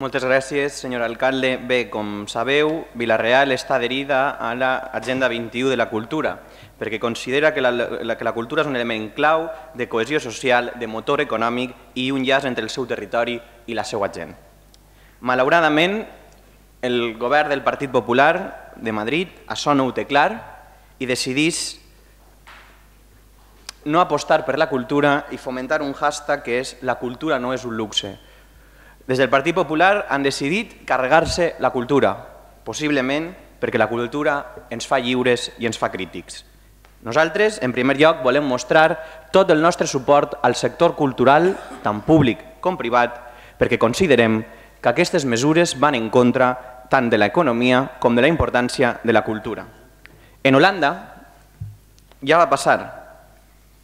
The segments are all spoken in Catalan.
Moltes gràcies, senyor alcalde. Bé, com sabeu, Vila-real està adherida a l'Agenda 21 de la cultura, perquè considera que la cultura és un element clau de cohesió social, de motor econòmic i un llaç entre el seu territori i la seva gent. Malauradament, el govern del Partit Popular de Madrid això no ho té clar i decidís no apostar per la cultura i fomentar un hashtag que és «La cultura no és un luxe». Des del Partit Popular han decidit carregar-se la cultura, possiblement perquè la cultura ens fa lliures i ens fa crítics. Nosaltres, en primer lloc, volem mostrar tot el nostre suport al sector cultural, tant públic com privat, perquè considerem que aquestes mesures van en contra tant de l'economia com de la importància de la cultura. En Holanda ja va passar.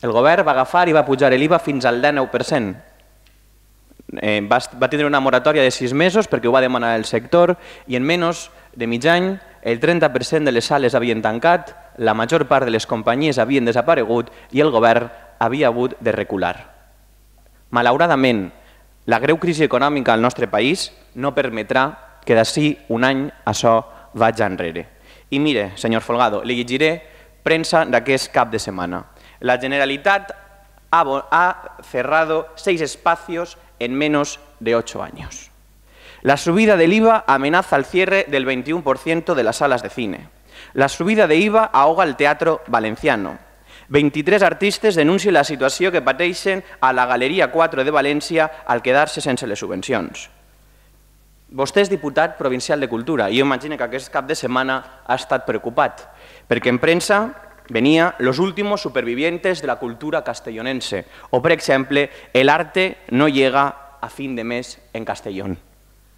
El govern va agafar i va pujar l'IVA fins al 19%. Va tindre una moratòria de 6 mesos perquè ho va demanar el sector i en menys de mig any el 30% de les sales havien tancat, la major part de les companyies havien desaparegut i el govern havia hagut de recular. Malauradament, la greu crisi econòmica al nostre país no permetrà que d'ací un any això vagi enrere. I mire, senyor Folgado, li llegiré premsa d'aquest cap de setmana. La Generalitat ha cerrado 6 espacios en menos de 8 años. La subida del IVA amenaza el cierre del 21% de las salas de cine. La subida de IVA ahoga el teatro valenciano. 23 artistes denuncien la situació que pateixen a la Galeria 4 de València al quedar-se sense les subvencions. Vostè és diputat provincial de Cultura i jo imagino que aquest cap de setmana ha estat preocupat, perquè en premsa venía los últimos supervivientes de la cultura castellonense. O, por ejemplo, el arte no llega a fin de mes en Castellón.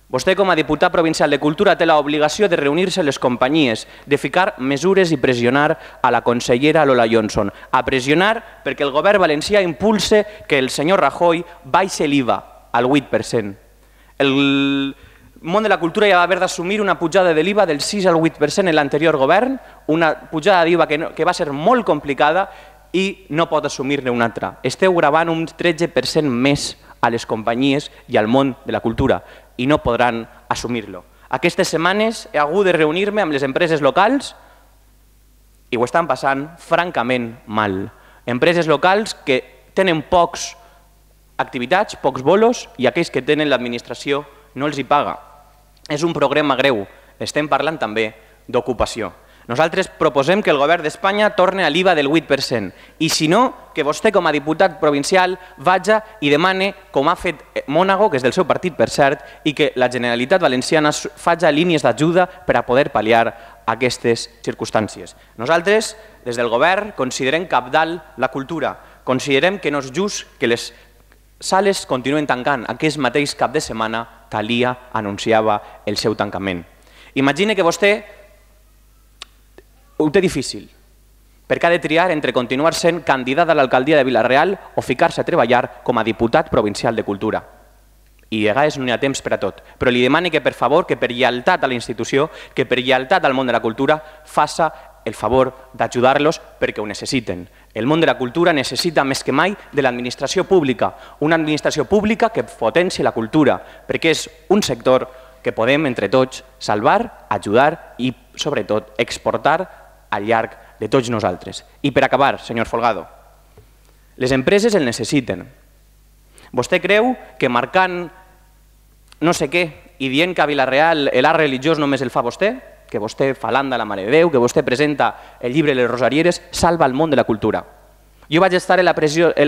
Vostè, com a diputat provincial de Cultura, té l'obligació de reunir-se a les companyies, de ficar mesures i pressionar a la consellera Lola Johnson. A pressionar perquè el govern valencià impulse que el senyor Rajoy baixi l'IVA al 8%. El món de la cultura ja va haver d'assumir una pujada de l'IVA del 6 al 8% en l'anterior govern, una pujada d'IVA que va ser molt complicada i no pot assumir-ne una altra. Esteu gravant un 13% més a les companyies i al món de la cultura i no podran assumir-lo. Aquestes setmanes he hagut de reunir-me amb les empreses locals i ho estan passant francament mal. Empreses locals que tenen pocs activitats, pocs bolos i aquells que tenen l'administració no els hi paga. És un problema greu. Estem parlant també d'ocupació. Nosaltres proposem que el govern d'Espanya torni a l'IVA del 8% i si no, que vostè com a diputat provincial vagi i demane, com ha fet Mónago, que és del seu partit per cert, i que la Generalitat Valenciana faci línies d'ajuda per a poder pal·liar aquestes circumstàncies. Nosaltres, des del govern, considerem cabdal la cultura. Considerem que no és just que les sales continuen tancant. Aquest mateix cap de setmana Thalia anunciava el seu tancament. Imagine que vostè ho té difícil, perquè ha de triar entre continuar sent candidat a l'alcaldia de Vila-real o ficar-se a treballar com a diputat provincial de Cultura. I de vegades no hi ha temps per a tot, però li demano que per favor, que per lleialtat a la institució, que per lleialtat al món de la cultura, faça el favor d'ajudar-los perquè ho necessiten. El món de la cultura necessita més que mai de l'administració pública, una administració pública que potenci la cultura, perquè és un sector que podem entre tots salvar, ajudar i sobretot exportar al llarg de tots nosaltres. I per acabar, senyor Folgado, les empreses el necessiten. Vostè creu que marcant no sé què i dient que a Vila-real l'art religiós només el fa vostè, que vostè fa l'anda a la Mare de Déu, que vostè presenta el llibre Les Rosarieres, salva el món de la cultura. Jo vaig estar en la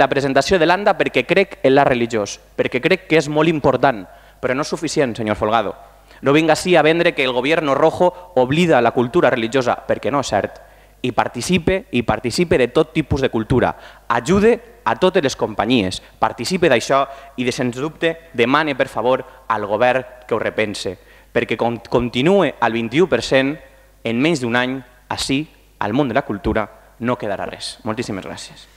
presentació de l'anda perquè crec en l'art religiós, perquè crec que és molt important, però no és suficient, senyor Folgado. No vinga així a vendre que el govern rojo oblida la cultura religiosa, perquè no és cert. I participe de tot tipus de cultura. Ajude a totes les companyies, participe d'això i, sens dubte, demane, per favor, al govern que ho repense, perquè continue al 21%, en menys d'un any, així, al món de la cultura, no quedarà res. Moltíssimes gràcies.